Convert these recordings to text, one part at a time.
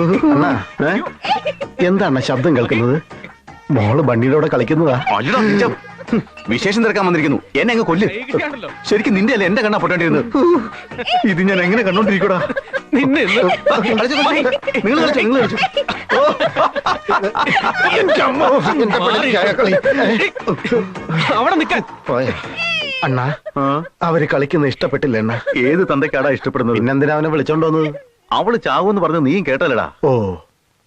അണ്ണാ എന്താണ് ശബ്ദം കേൾക്കുന്നത്? മോള് ബണ്ണിയുടെ കൂടെ കളിക്കുന്നതാ. വിശേഷം തിരക്കാൻ വന്നിരിക്കുന്നു. എന്നെ അങ്ങ് കൊല്ല്. ശരിക്കും നിന്റെ അല്ല എന്റെ കണ്ണാ പൊട്ടേണ്ടിരുന്നത്. ഇത് ഞാൻ എങ്ങനെ കണ്ടോണ്ടിരിക്കൂടാ? അണ്ണാ അവര് കളിക്കുന്ന ഇഷ്ടപ്പെട്ടില്ല അണ്ണാ. ഏത് തന്തയ്ക്കാടാ ഇഷ്ടപ്പെടുന്നത്? പിന്നെന്തിനാ അവനെ വിളിച്ചോണ്ട് വന്നത്? അവള് ചാവൂന്ന് പറഞ്ഞ് നീയും കേട്ടല്ലടാ. ഓ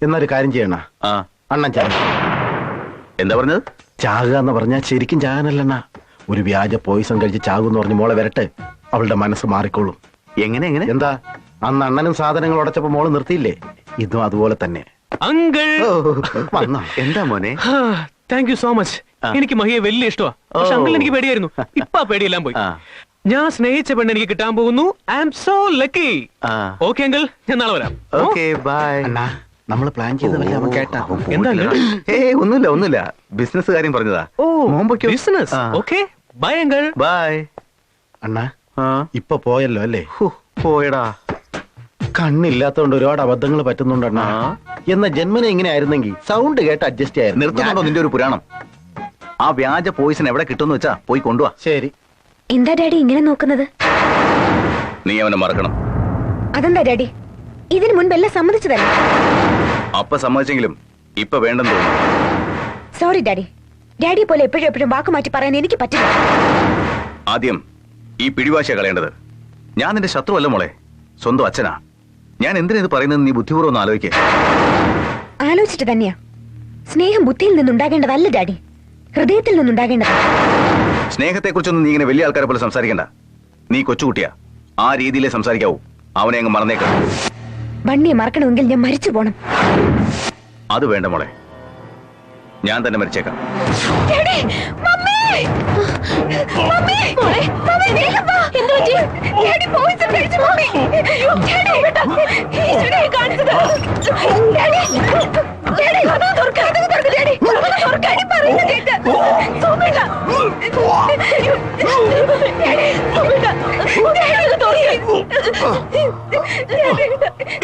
എന്നൊരു കാര്യം ചെയ്യണ. അണ്ണൻ ചാക. എന്താ പറഞ്ഞത്? ചാകുക എന്ന് പറഞ്ഞാൽ ശരിക്കും ചാകാനല്ലണ്ണ. ഒരു വ്യാജ പോയിസൺ കഴിച്ച് ചാകുന്ന് പറഞ്ഞ് മോളെ വരട്ടെ, അവളുടെ മനസ്സ് മാറിക്കോളും. എങ്ങനെ എങ്ങനെ? എന്താ അന്ന് അണ്ണനും സാധനങ്ങൾ ഉടച്ചപ്പോ മോള് നിർത്തിയില്ലേ? ഇതും അതുപോലെ തന്നെ. അങ്കിൾ വന്നോ? എന്താ മോനെ? Thank you so much. എനിക്ക് മഹിയെ വലിയ ഇഷ്ടമാ. പക്ഷെ അങ്കിൾ എനിക്ക് പേടിയായിരുന്നു. ഇപ്പൊ പേടിയെല്ലാം പോയി. ഞാൻ സ്നേഹിച്ച പെണ്ണ് എനിക്ക് കിട്ടാൻ പോകുന്നു. I am so lucky. Okay uncle, ഞാൻ നാളെ വരാം. Okay bye. അണ്ണാ നമ്മള് പ്ലാൻ ചെയ്തതല്ലേ അവൻ കേട്ടാ? എന്താ? ഒന്നുമില്ല ബിസിനസ് കാര്യം പറഞ്ഞതാ. Business. Okay bye uncle. Bye. അണ്ണാ ഇപ്പൊ പോയല്ലോ അല്ലേ? പോയടാ. കണ്ണില്ലാത്തോണ്ട് ഒരുപാട് അബദ്ധങ്ങൾ പറ്റുന്നുണ്ട് അണ്ണാ. എന്ന ജന്മന ഇങ്ങനെ ആയിരുന്നെങ്കിൽ സൗണ്ട് കേട്ട് അഡ്ജസ്റ്റ് ആയിരുന്നു. നിർത്തുന്നുണ്ടോ നിന്റെ ഒരു പുരാണം? ആ വ്യാജ പോയിസൺ എവിടെ കിട്ടുമെന്ന് വെച്ചാ പോയി കൊണ്ടുവാ. ശരി. എന്താ ഡാഡി ഇങ്ങനെ നോക്കുന്നത്? നീ അവനെ മറക്കണം. അതെന്താ ഡാഡി? ഇതിനു മുൻപെല്ലാം സമ്മതിച്ചതല്ലേ? അപ്പ സമ്മതിച്ചെങ്കിലും ഇപ്പൊ വേണ്ടെന്ന് തോന്നുന്നു. Sorry daddy. ഡാഡിയെ പോലെ എപ്പോഴും വാക്ക് മാറ്റി പറയാൻ എനിക്ക് പറ്റില്ല. ആദ്യം ഈ പിടിവാശിയ കളയേണ്ടത്. ഞാൻ നിന്റെ ശത്രുവല്ല മോളെ, സ്വന്തം അച്ഛനാ. ഞാൻ എന്തിനാ ഇത് പറയുന്നത് നീ ബുദ്ധിപൂർവ്വം ഒന്ന് ആലോചിക്കേ. ആലോചിച്ചിട്ട് തന്നെയാ. സ്നേഹം ബുദ്ധിയിൽ നിന്നുണ്ടാകേണ്ടതല്ല ഡാഡി, ഹൃദയത്തിൽ നിന്നുണ്ടാകേണ്ടത്. സ്നേഹത്തെ കുറിച്ചൊന്നും നീ ഇങ്ങനെ വലിയ ആൾക്കാരെ പോലെ സംസാരിക്കണ്ട. നീ കൊച്ചുകുട്ടിയാ, ആ രീതിയിലേ സംസാരിക്കാവൂ. അവനെ അങ്ങ് മറന്നേക്കാം. ബണ്ണിയെ മറക്കണമെങ്കിൽ ഞാൻ മരിച്ചു പോണം. അത് വേണ്ട മോളെ, ഞാൻ തന്നെ മരിച്ചേക്കാം.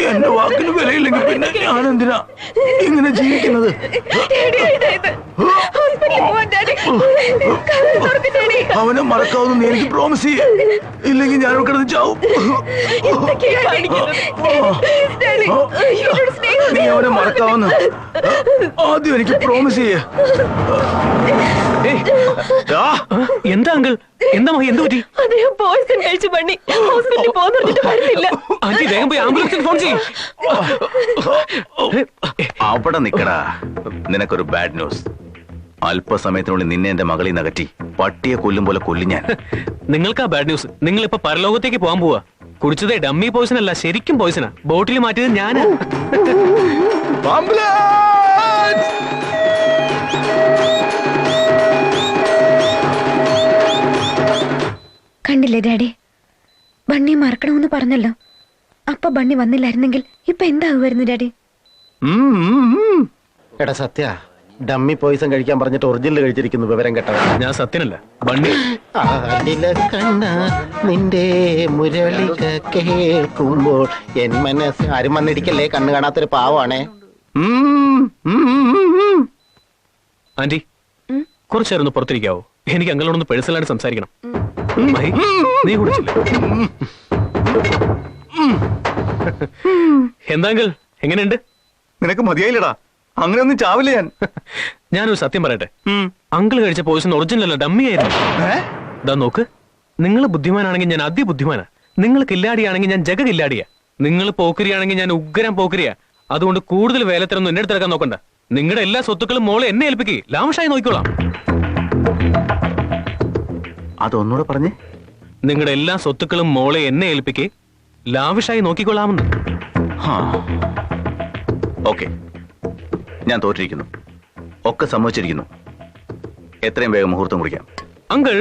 എന്റെ വാക്കിന് വിലയില്ലെങ്കിൽ പിന്നെ ഞാനെന്തിനാ ഇങ്ങനെ ജീവിക്കുന്നത്? അവനെ മറക്കാവുന്ന എനിക്ക് പ്രോമിസ് ചെയ്യ, ഇല്ലെങ്കിൽ ഞാൻ കിടന്ന് ചാവും. നീ അവനെ മറക്കാവുന്ന ആദ്യം എനിക്ക് പ്രോമിസ് ചെയ്യ. എന്താ അങ്കിൾ? എന്താ മഹി? എന്ത് പറ്റി? ആന്റി വേഗം പോയി ആംബുലൻസിന് ഫോൺ ചെയ്യും. അവിടെ നിക്കടാ. നിനക്കൊരു ബാഡ് ന്യൂസ്. അല്പസമയത്തിനുള്ളിൽ നിന്നെ എന്റെ മകളിൽ നിന്ന് അകറ്റി പട്ടിയെ കൊല്ലും പോലെ കൊല്ലും ഞാൻ. നിങ്ങൾക്കാ ബാഡ് ന്യൂസ്. നിങ്ങൾ ഇപ്പൊ പരലോകത്തേക്ക് പോകാൻ പോവാ. കുടിച്ചതേ ഡമ്മി പോയിസൺ അല്ല, ശരിക്കും പോയിസണാ. ബോട്ടിൽ മാറ്റിയത് ഞാനാ. കണ്ടില്ലേ ഡാഡി, ബണ്ണി മറക്കണമെന്ന് പറഞ്ഞല്ലോ. അപ്പൊ ബണ്ണി വന്നില്ലായിരുന്നെങ്കിൽ ഇപ്പൊ എന്താകുമായിരുന്നു ഡാഡി? എടാ സത്യ, ഡമ്മി പോയിസൺ കഴിക്കാൻ പറഞ്ഞിട്ട് ഒറിജിനൽ കഴിച്ചിരിക്കുന്നു. വിവരം കേട്ടവ. ഞാൻ സത്യനല്ല, ബണ്ണി. നിന്റെ മുരളിക കേൾക്കുമ്പോൾ എൻ മനസ്സ്. ആരും വന്നിരിക്കല്ലേ, കണ്ണു കാണാത്തൊരു പാവാണേ. ആന്റി കുറച്ചേരൊന്ന് പുറത്തിരിക്കാവോ? എനിക്ക് അങ്ങളോടൊന്ന് പേഴ്സണലായിട്ട് സംസാരിക്കണം. മഹി, നീ കുടിച്ചില്ല? എന്താ അങ്കിൾ, എങ്ങനെയുണ്ട്? നിനക്ക് മതിയായില്ലടാ. അങ്ങനെ ഒന്നും ചാവില്ല ഞാൻ. ഞാനൊരു സത്യം പറയട്ടെ. അങ്കിൾ കഴിച്ച പോയിസൺ ഒറിജിനൽ അല്ല, ഡമ്മി ആയിരുന്നു. ഇതാ നോക്ക്, നിങ്ങൾ ബുദ്ധിമാനാണെങ്കിൽ ഞാൻ അതിബുദ്ധിമാനാ. നിങ്ങൾ കില്ലാടിയാണെങ്കിൽ ഞാൻ ജഗ കില്ലാടിയാ. നിങ്ങൾ പോക്കരിയാണെങ്കിൽ ഞാൻ ഉഗ്രം പോക്കരിയാ. അതുകൊണ്ട് കൂടുതൽ വേലത്തിനൊന്നും എന്നെ എടുത്തിറക്കാൻ നോക്കണ്ട. നിങ്ങളുടെ എല്ലാ സ്വത്തുക്കളും മോളെ എന്നെ ഏൽപ്പിക്കേ, ലാവിഷായി നോക്കിക്കോളാം. അതൊന്നുകൂടെ പറഞ്ഞേ. നിങ്ങളുടെ എല്ലാ സ്വത്തുക്കളും മോളെ എന്നെ ഏൽപ്പിക്കേ, ലാവിഷായി നോക്കിക്കൊള്ളാമെന്ന്. ഓക്കെ, ഞാൻ തോറ്റിരിക്കുന്നു. ഒക്കെ സമ്മതിച്ചിരിക്കുന്നു. എത്രയും വേഗം മുഹൂർത്തം കുറിക്കാം. അങ്കിൾ,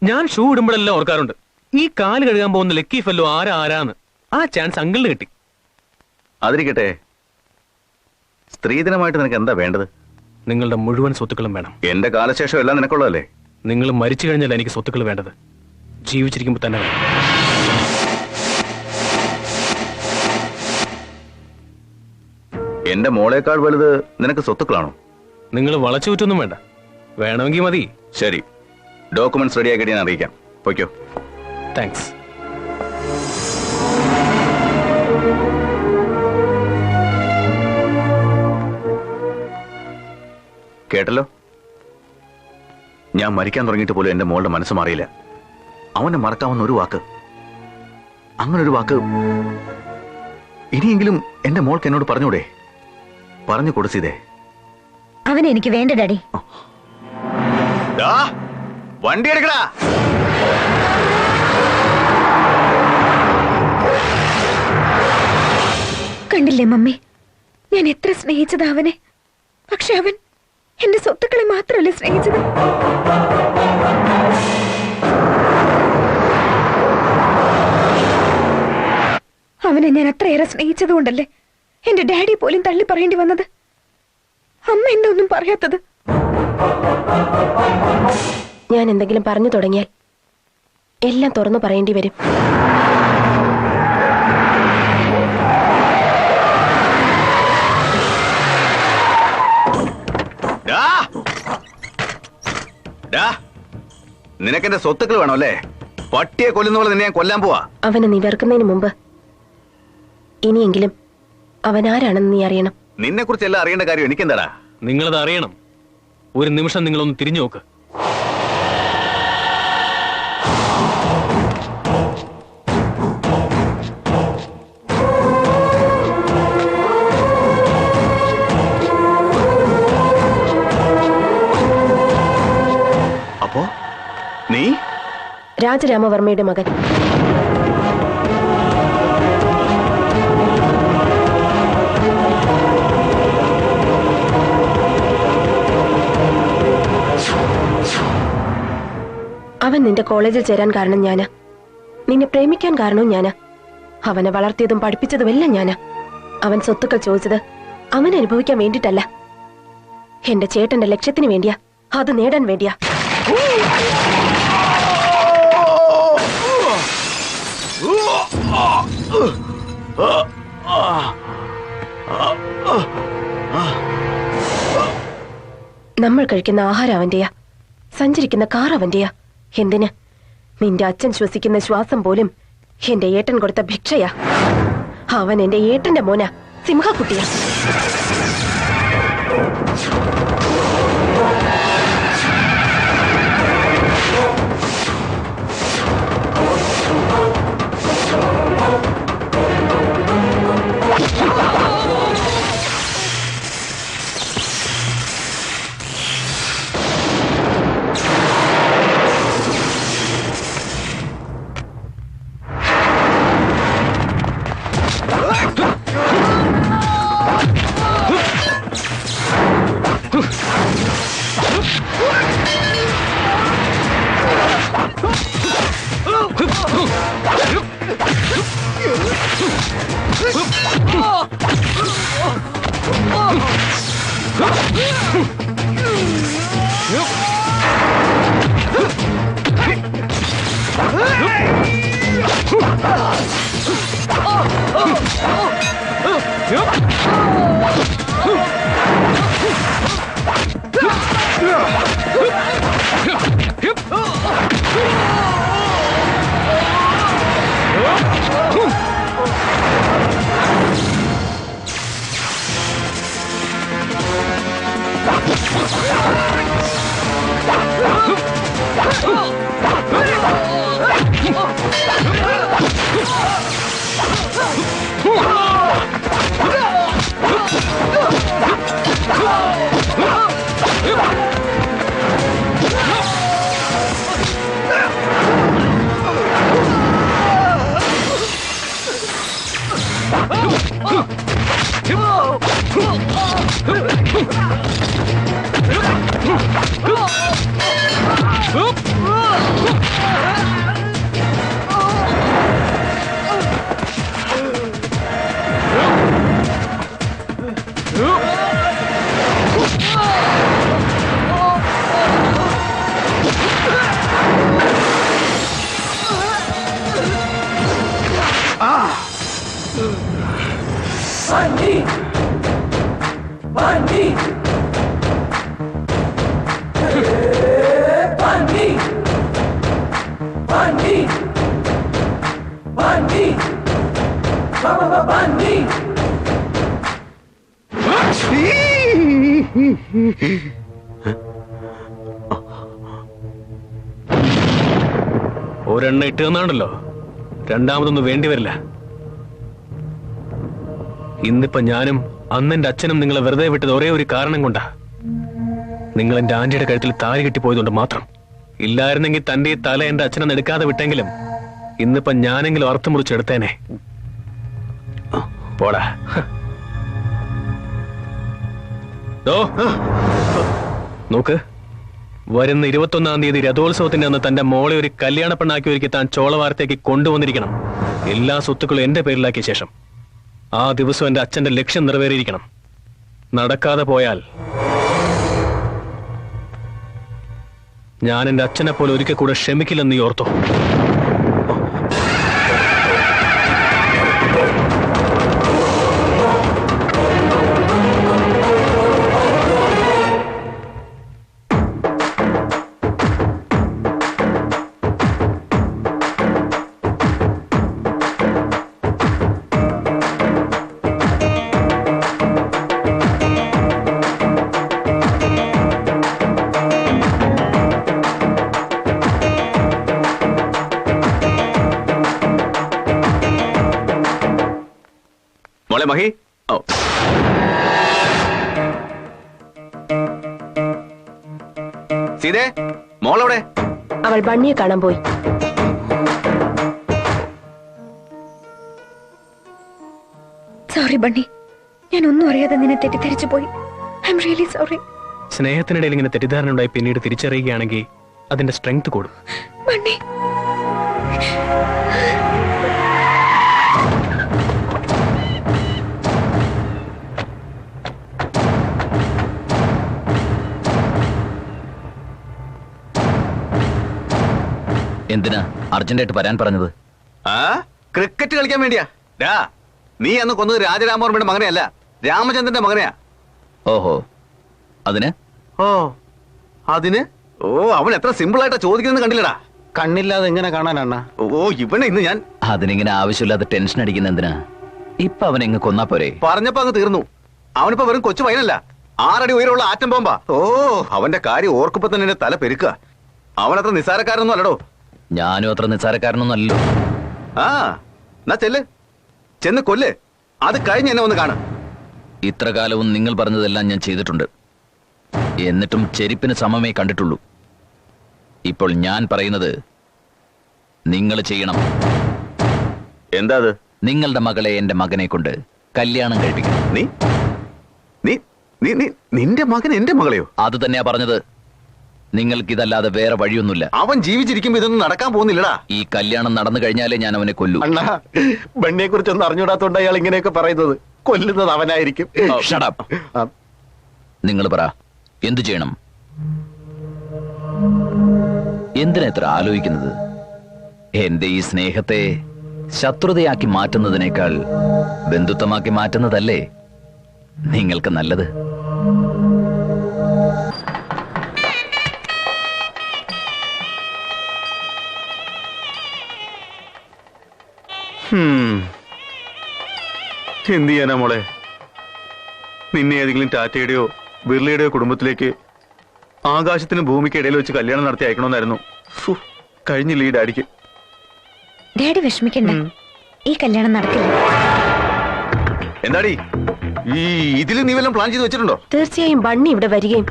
ഞാൻ ഷൂ ഇടുമ്പോഴെല്ലാം ഓർക്കാറുണ്ട്, ഈ കാല് കഴുകാൻ പോകുന്ന ലക്കി ഫെല്ലോ ആരാന്ന്. ആ ചാൻസ് അങ്കിളിന് കിട്ടി. അതിരിക്കട്ടെ, സ്ത്രീധനമായിട്ട് നിനക്ക് എന്താ വേണ്ടത്? നിങ്ങളുടെ മുഴുവൻ സ്വത്തുക്കളും വേണം. എന്റെ കാലശേഷം എല്ലാം നിനക്കുള്ളതല്ലേ? നിങ്ങൾ മരിച്ചു കഴിഞ്ഞാൽ എനിക്ക് സ്വത്തുക്കൾ വേണ്ടത്. ജീവിച്ചിരിക്കുമ്പോൾ തന്നെ വേണം. 「എന്റെ മോളേക്കാൾ വലുത് നിനക്ക് സ്വത്തുക്കളാണോ? നിങ്ങൾ വളച്ചുകൂറ്റൊന്നും വേണ്ട, വേണമെങ്കിൽ മതി. ശരി, ഡോക്യുമെന്റ്സ് റെഡിയാക്കിയിട്ട് ഞാൻ അറിയിക്കാം. പൊയ്ക്കോ. താങ്ക്സ്. കേട്ടല്ലോ, ഞാൻ മരിക്കാൻ തുടങ്ങിയിട്ട് പോലും എന്റെ മോളുടെ മനസ്സ് മാറിയില്ല. അവനെ മറക്കാവുന്ന ഒരു വാക്ക്, അങ്ങനൊരു വാക്ക് ഇനിയെങ്കിലും എന്റെ മോൾക്ക് എന്നോട് പറഞ്ഞൂടെ? പറഞ്ഞു കൊടുത്തേ. അവനെ എനിക്ക് വേണ്ട ഡാഡി. വണ്ടി എടുക്കടാ. കണ്ടില്ലേ മമ്മി, ഞാൻ എത്ര സ്നേഹിച്ചത് അവനെ. പക്ഷെ അവൻ എന്റെ സ്വത്തുക്കളെ മാത്രമല്ല സ്നേഹിച്ചത്. അവനെ ഞാൻ അത്രയേറെ സ്നേഹിച്ചത് കൊണ്ടല്ലേ എന്റെ ഡാഡി പോലും തള്ളി പറയേണ്ടി വന്നത്. അമ്മ എന്താ ഒന്നും പറയാത്തത്? ഞാൻ എന്തെങ്കിലും പറഞ്ഞു തുടങ്ങിയാൽ എല്ലാം തുറന്നു പറയേണ്ടി വരും. നിനക്കെന്റെ സ്വത്തുക്കൾ വേണോ അല്ലേ? പട്ടിയെ കൊല്ലുന്ന പോലെ നിന്നെ ഞാൻ കൊല്ലാൻ പോവാ. അവനെ നീ വെറുക്കുന്നതിന് മുമ്പ് ഇനിയെങ്കിലും അവൻ ആരാണെന്ന് നീ അറിയണം. നിന്നെ കുറിച്ച് എല്ലാം അറിയേണ്ട കാര്യം എനിക്കെന്താടാ? നിങ്ങളത് അറിയണം. ഒരു നിമിഷം നിങ്ങളൊന്ന് തിരിഞ്ഞു നോക്ക്. അപ്പോ നീ രാജരാമവർമ്മയുടെ മകൻ. അവൻ നിന്റെ കോളേജിൽ ചേരാൻ കാരണം ഞാനാ. നിന്നെ പ്രേമിക്കാൻ കാരണവും ഞാനാ. അവനെ വളർത്തിയതും പഠിപ്പിച്ചതുമെല്ലാം ഞാനാ. അവൻ സ്വത്തുക്കൾ ചോദിച്ചത് അവൻ അനുഭവിക്കാൻ വേണ്ടിട്ടല്ല, എന്റെ ചേട്ടന്റെ ലക്ഷ്യത്തിന് വേണ്ടിയാ, അത് നേടാൻ വേണ്ടിയാ. നമ്മൾ കഴിക്കുന്ന ആഹാരം അവന്റെയാ, സഞ്ചരിക്കുന്ന കാർ അവന്റെയാ. എന്തിന്? നിന്റെ അച്ഛൻ ശ്വസിക്കുന്ന ശ്വാസം പോലും എന്റെ ഏട്ടൻ കൊടുത്ത ഭിക്ഷയാ. അവൻ എന്റെ ഏട്ടന്റെ മോനാ, സിംഹക്കുട്ടിയാ. ഒരെണ്ണ ഇട്ട് തന്നാണല്ലോ, രണ്ടാമതൊന്നും വേണ്ടി വരില്ല. ഇന്നിപ്പോ ഞാനും അന്നെന്റെ അച്ഛനും നിങ്ങളെ വെറുതെ വിട്ടത് ഒരേ ഒരു കാരണം കൊണ്ടാ. നിങ്ങൾ എന്റെ ആന്റിയുടെ കഴുത്തിൽ താലി കെട്ടിപ്പോയതുകൊണ്ട് മാത്രം. ഇല്ലായിരുന്നെങ്കിൽ തന്റെ ഈ തല എന്റെ അച്ഛനൊന്നും എടുക്കാതെ വിട്ടെങ്കിലും ഇന്നിപ്പോ ഞാനെങ്കിലും അർത്ഥം മുറിച്ചെടുത്തേനെ. പോടാ. നോക്ക്, വരുന്ന 21-ാം തീയതി രഥോത്സവത്തിന്റെ അന്ന് തന്റെ മോളെ ഒരു കല്യാണ പെണ്ണാക്കി ഒരുക്കി താൻ ചോളവാരത്തേക്ക് കൊണ്ടുവന്നിരിക്കണം. എല്ലാ സ്വത്തുക്കളും എന്റെ പേരിലാക്കിയ ശേഷം ആ ദിവസം എന്റെ അച്ഛന്റെ ലക്ഷ്യം നിറവേറിയിരിക്കണം. നടക്കാതെ പോയാൽ ഞാൻ എന്റെ അച്ഛനെ പോലെ ഒരിക്കൽ കൂടെ ക്ഷമിക്കില്ലെന്ന് നീ ഓർത്തോ. മോളെ മഹി, ഓ സീതേ, മോളെവിടെ? അവൾ ബണ്ണിയെ കാണാൻ പോയി. സോറി ബണ്ണി, ഞാൻ ഒന്നും അറിയാതെ നിന്നെ തെറ്റിദ്ധരിച്ചു പോയി. I am really sorry. സ്നേഹത്തിനിടയിൽ ഇങ്ങനെ തെറ്റിദ്ധാരണ ഉണ്ടായി പിന്നീട് തിരിച്ചറിയുകയാണെങ്കിൽ അതിന്റെ സ്ട്രെങ്ത് കൂടും. ബണ്ണി, എന്തിനാ അർജന്റായിട്ട് വരാൻ പറഞ്ഞത്? ആ ക്രിക്കറ്റ് കളിക്കാൻ വേണ്ടിയാ. നീ അന്ന് കൊന്നത് രാജരാമവർമ്മയുടെ മകനെയല്ല, രാമചന്ദ്രന്റെ മകനെയാ. ഓഹോ, അതിന്? ഓ അതിന്? ഓ, അവൻ എത്ര സിമ്പിൾ ആയിട്ടാ ചോദിക്കുന്നത് കണ്ടില്ലടാ. കണ്ണില്ലാതെ എങ്ങനെ കാണാനാ? ഓ, ഇവനെ ഇന്ന് ഞാൻ അതിനിങ്ങനെ ആവശ്യമില്ലാതെ ടെൻഷൻ അടിക്കുന്ന എന്തിനാ? ഇപ്പൊ അവൻ എങ്ങ് കൊന്നാ പോരെ? പറഞ്ഞപ്പോ അങ്ങ് തീർന്നു. അവനിപ്പോ വെറും കൊച്ചു പയ്യനല്ല, 6 അടി ഉയരമുള്ള ആറ്റം ബോംബാ. ഓ, അവന്റെ കാര്യം ഓർക്കുമ്പോ തന്നെ എന്റെ തല പെരുക്കുക. അവനത്ര നിസ്സാരക്കാരൊന്നും അല്ലടോ. ഞാനും അത്ര നിസ്സാരക്കാരനൊന്നും അല്ലല്ലോ. ആ എന്നാ ചെന്ന് കൊല്ല്. അത് കഴിഞ്ഞ് എന്നെ ഒന്ന് കാണാം. ഇത്ര കാലവും നിങ്ങൾ പറഞ്ഞതെല്ലാം ഞാൻ ചെയ്തിട്ടുണ്ട്. എന്നിട്ടും ചെരുപ്പിന് സമമേ കണ്ടിട്ടുള്ളൂ. ഇപ്പോൾ ഞാൻ പറയുന്നത് നിങ്ങൾ ചെയ്യണം. എന്താ അത്? നിങ്ങളുടെ മകളെ എന്റെ മകനെ കൊണ്ട് കല്യാണം കഴിപ്പിക്കണം. നീ നീ നീ നീ നിന്റെ മകൻ എന്റെ മകളെയോ? അത് തന്നെയാ പറഞ്ഞത്. നിങ്ങൾക്കിതല്ലാതെ വേറെ വഴിയൊന്നുമില്ല. അവൻ ജീവിച്ചിരിക്കുമ്പോ ഇതൊന്നും നടക്കാൻ പോകുന്നില്ലടാ. ഈ കല്യാണം നടന്നു കഴിഞ്ഞാലേ ഞാൻ അവനെ കൊല്ലൂ. അണ്ണാ, ബണ്ണിയെ കുറിച്ചൊന്നും അറിഞ്ഞൂടാത്തോണ്ട് അയാൾ ഇങ്ങനെയൊക്കെ പറയുന്നത്. കൊല്ലുന്നത് അവനായിരിക്കും. Shut up. നിങ്ങൾ പറ, എന്തു ചെയ്യണം? എന്തിനാ ഇത്ര ആലോചിക്കുന്നത്? എന്റെ ഈ സ്നേഹത്തെ ശത്രുതയാക്കി മാറ്റുന്നതിനേക്കാൾ ബന്ധുത്വമാക്കി മാറ്റുന്നതല്ലേ നിങ്ങൾക്ക് നല്ലത്? എന്ത് ചെയ്യാനാ മോളെ? നിന്നെ ഏതെങ്കിലും ടാറ്റയുടെയോ ബിർളയുടെയോ കുടുംബത്തിലേക്ക് ആകാശത്തിനും ഭൂമിക്ക് ഇടയിൽ വെച്ച് കല്യാണം നടത്തി അയക്കണമെന്നായിരുന്നു. കഴിഞ്ഞില്ല ഈ ഡാഡിക്ക്. ഡാഡി വിഷമിക്കണ്ട, ഈ കല്യാണം നടക്കില്ല. എന്താടി ഇതിൽ നീ വല്ലതും പ്ലാൻ ചെയ്ത് വെച്ചിട്ടുണ്ടോ? തീർച്ചയായും ബണ്ണി ഇവിടെ വരികയും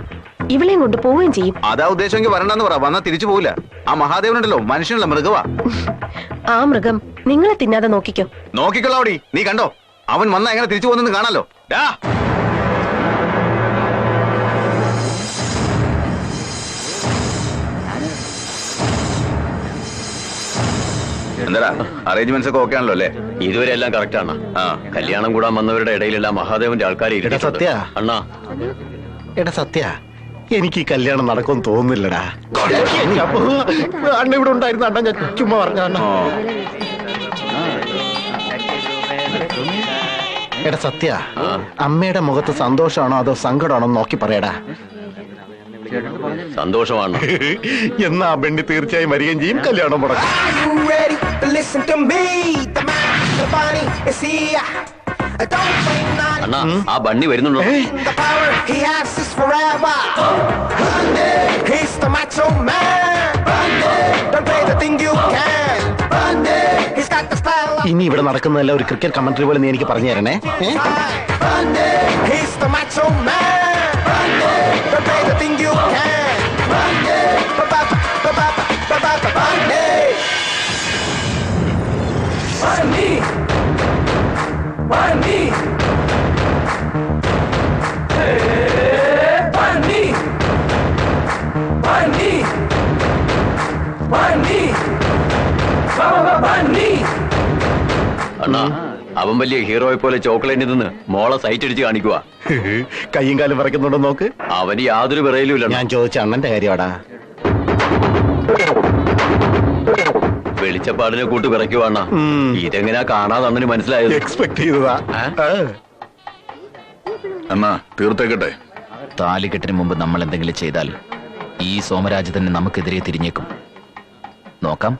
ഇവളെയും കൊണ്ട് പോവുകയും ചെയ്യും. അതാ ഉദ്ദേശമെങ്കിൽ വരണ്ടെന്ന് പറ. വന്നാ തിരിച്ചു പോവില്ല. ആ മഹാദേവനുണ്ടല്ലോ, മനുഷ്യനുള്ള മൃഗവാ. ആ മൃഗം നിങ്ങളെ തിന്നാതെ നോക്കിക്കോ. നോക്കിക്കൊള്ളാവടി. നീ കണ്ടോ അവൻ വന്നാ എങ്ങനെ തിരിച്ചു പോകുന്നെന്ന് കാണാലോ. എന്താ അറേഞ്ച്മെന്റ്സ് ഒക്കെ ഓക്കെ ആണല്ലോ അല്ലേ? ഇതുവരെ എല്ലാം കറക്റ്റ് ആണ്. കല്യാണം കൂടാൻ വന്നവരുടെ ഇടയിലെല്ലാം മഹാദേവന്റെ ആൾക്കാരെ എടാ സത്യ, അണ്ണാ എടാ സത്യ, എനിക്ക് ഈ കല്യാണം നടക്കുമെന്ന് തോന്നുന്നില്ലടാ. അണ്ണ ഇവിടെ ഉണ്ടായിരുന്ന അണ്ണ ഞാൻ ചുമ്മാ പറഞ്ഞ അണ്ണ. എടാ സത്യ, അമ്മയുടെ മുഖത്ത് സന്തോഷമാണോ അതോ സങ്കടമാണോ നോക്കി പറയടാ. സന്തോഷമാണ്. എന്നാ ആ പെണ്ണി തീർച്ചയായും വരികയും ചെയ്യും, കല്യാണം മുടക്കും. അണ്ണാ ആ ബണ്ണി വരുന്നുണ്ടോ? ഇനി ഇവിടെ നടക്കുന്നതല്ല ഒരു ക്രിക്കറ്റ് കമന്ററി പോലെ നീ എനിക്ക് പറഞ്ഞു തരണേ. അണ്ണാ അവൻ വലിയ ഹീറോയെ പോലെ ചോക്ലേറ്റിൽ നിന്ന് മോളെ സൈറ്റ് അടിച്ച് കാണിക്കുക. കയ്യും കാലും വിറയ്ക്കുന്നുണ്ടോ നോക്ക്. അവന് യാതൊരു വിറയിലും ഇല്ല. ഞാൻ ചോദിച്ച അണ്ണന്റെ കാര്യമാടാ. വെളിച്ചപ്പാടിനെ കൂട്ട് വിറയ്ക്കുവാണ്ണ. ഇതെങ്ങനെയാ കാണാതെ അണ്ണന് മനസ്സിലായത്? എക്സ്പെക്ട് ചെയ്തതാ. എന്നാ തീർത്തേക്കട്ടെ. താലികെട്ടിന് മുമ്പ് നമ്മൾ എന്തെങ്കിലും ചെയ്താൽ ഈ സോമരാജ് തന്നെ നമുക്കെതിരെ തിരിഞ്ഞേക്കും. നോക്കാം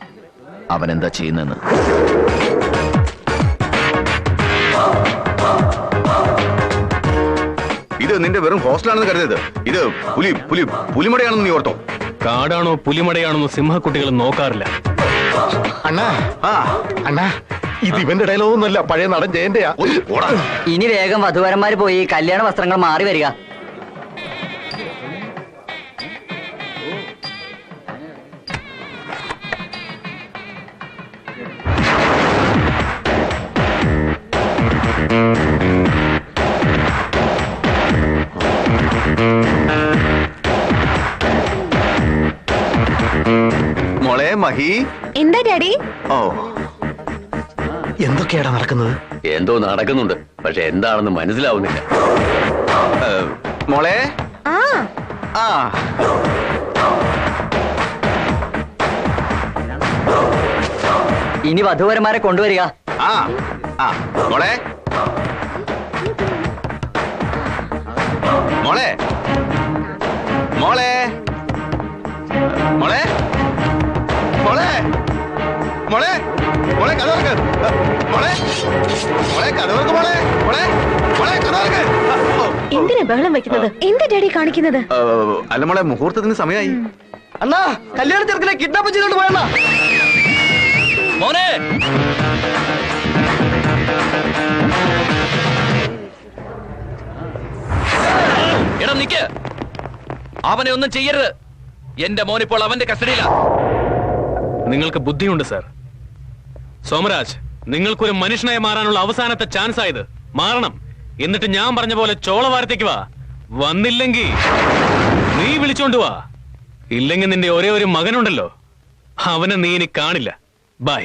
അവൻ എന്താ ചെയ്യുന്നെന്ന്. ഇത് നിന്റെ വെറും ഹോസ്റ്റലാണെന്ന് കരുതരുത്. ഇത് പുലിമടയാണെന്ന് നീ ഓർത്തോ? കാടാണോ പുലിമടയാണോ സിംഹക്കുട്ടികൾ നോക്കാറില്ല. അണ്ണാ അണ്ണാ, ഇത് ഇവന്റെ ഇടയിലൊന്നുമല്ല, പഴയ നടൻ ജയന്റെയാ. ഇനി വേഗം വധുവരന്മാര് പോയി കല്യാണ വസ്ത്രങ്ങൾ മാറി വരിക. മോളെ മഹി. എന്താ ഡാഡി? ഓ, എന്തൊക്കെയാടാ നടക്കുന്നത്? എന്തോ നടക്കുന്നുണ്ട്, പക്ഷെ എന്താണെന്ന് മനസ്സിലാവുന്നില്ല. മോളെ. ആ ആ ഇനി വധുവരന്മാരെ കൊണ്ടുവരിക. ആ ആ മോളെ. മോളെ മോളെ മോളെ മോളെ മോളെ മോളെ കഥ തുറക്ക്. മോളെ മോളെ കഥ തുറക്ക്. മോളെ മോളെ മോളെ കഥ തുറക്ക്. എന്തിനാ ബഹളം വെക്കുന്നത്? എന്താ ഡാഡി കാണിക്കുന്നത്? അല്ല മോളെ, മുഹൂർത്തത്തിന് സമയമായി. അണ്ണാ കല്യാണ ചെറുക്കനെ കിഡ്നാപ്പ് ചെയ്തോണ്ട് പോയണ്ണ. മോനെ എടാ നിക്ക്, അവനെ ഒന്നും ചെയ്യരുത്. എന്റെ മോനിപ്പോൾ അവന്റെ കസ്റ്റഡിയിലാ. നിങ്ങൾക്ക് ബുദ്ധിയുണ്ട് സാർ. സോമരാജ്, നിങ്ങൾക്കൊരു മനുഷ്യനായി മാറാനുള്ള അവസാനത്തെ ചാൻസ് ആയത്. മാറണം. എന്നിട്ട് ഞാൻ പറഞ്ഞ പോലെ ചോളവാരത്തേക്ക് വാ. വന്നില്ലെങ്കിൽ നീ വിളിച്ചോണ്ട് വാ. ഇല്ലെങ്കിൽ നിന്റെ ഒരേ ഒരു മകനുണ്ടല്ലോ, അവനെ നീ ഇനി കാണില്ല. ബൈ.